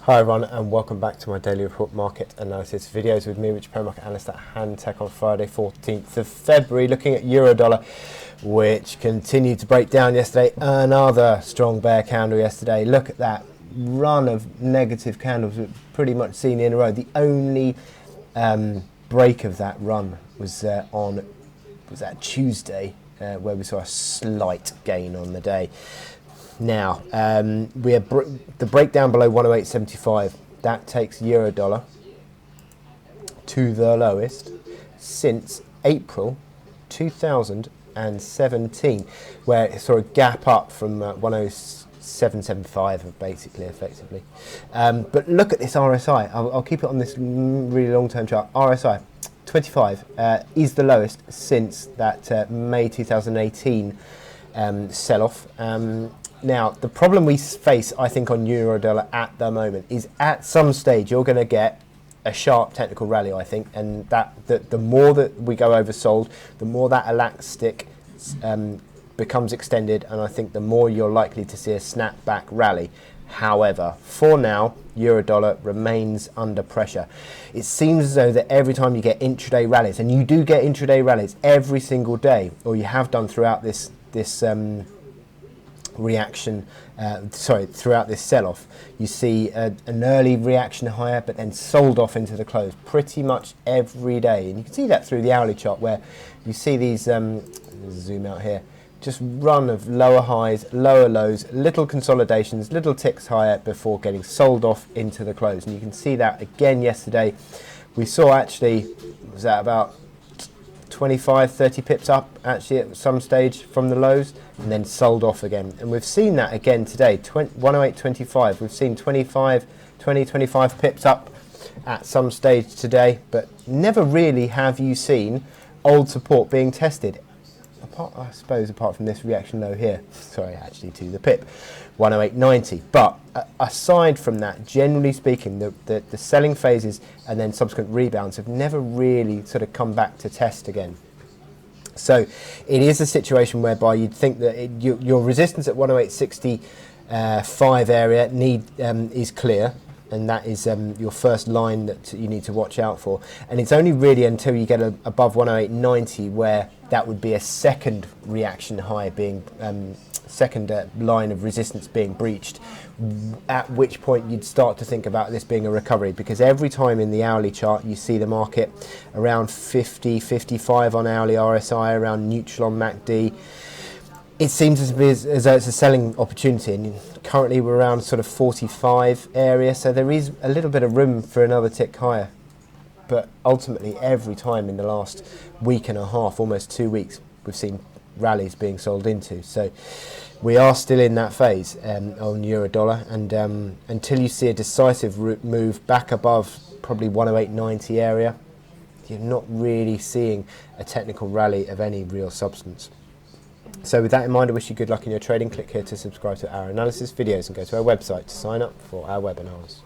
Hi everyone, and welcome back to my daily report market analysis videos with me, Rich Market Analyst at Hantec, on Friday 14th of February, looking at euro dollar, which continued to break down yesterday. Another strong bear candle yesterday. Look at that run of negative candles we've pretty much seen in a row. The only break of that run was that Tuesday, where we saw a slight gain on the day. Now, we have the breakdown below 108.75. That takes euro dollar to the lowest since April 2017, where it saw a gap up from 107.75, basically, effectively. But look at this RSI. I'll keep it on this really long-term chart. RSI 25 is the lowest since that May 2018 sell-off. Now, the problem we face, I think, on euro dollar at the moment is at some stage you're going to get a sharp technical rally, I think, and that the more that we go oversold, the more that elastic becomes extended, and I think the more you're likely to see a snapback rally. However, for now, euro dollar remains under pressure. It seems as though that every time you get intraday rallies, and you do get intraday rallies every single day, or you have done throughout this reaction, throughout this sell-off, you see an early reaction higher, but then sold off into the close pretty much every day. And you can see that through the hourly chart, where you see these, zoom out here, just run of lower highs, lower lows, little consolidations, little ticks higher before getting sold off into the close. And you can see that again yesterday. We saw, actually, was that about 25-30 pips up actually at some stage from the lows, and then sold off again. And we've seen that again today, 108.25. We've seen 25 pips up at some stage today, but never really have you seen old support being tested, I suppose, apart from this reaction low here, sorry, actually to the pip, 108.90. But aside from that, generally speaking, the selling phases and then subsequent rebounds have never really sort of come back to test again. So it is a situation whereby you'd think that your resistance at 108.65 area is clear, and that is your first line that you need to watch out for. And it's only really until you get above 108.90 where that would be a second reaction high being, second line of resistance being breached, at which point you'd start to think about this being a recovery, because every time in the hourly chart you see the market around 50, 55 on hourly RSI, around neutral on MACD, it seems as though it's a selling opportunity, and currently we're around sort of 45 area, so there is a little bit of room for another tick higher. But ultimately, every time in the last week and a half, almost 2 weeks, we've seen rallies being sold into. So we are still in that phase on euro dollar, and until you see a decisive move back above probably 108.90 area, you're not really seeing a technical rally of any real substance. So with that in mind, I wish you good luck in your trading. Click here to subscribe to our analysis videos and go to our website to sign up for our webinars.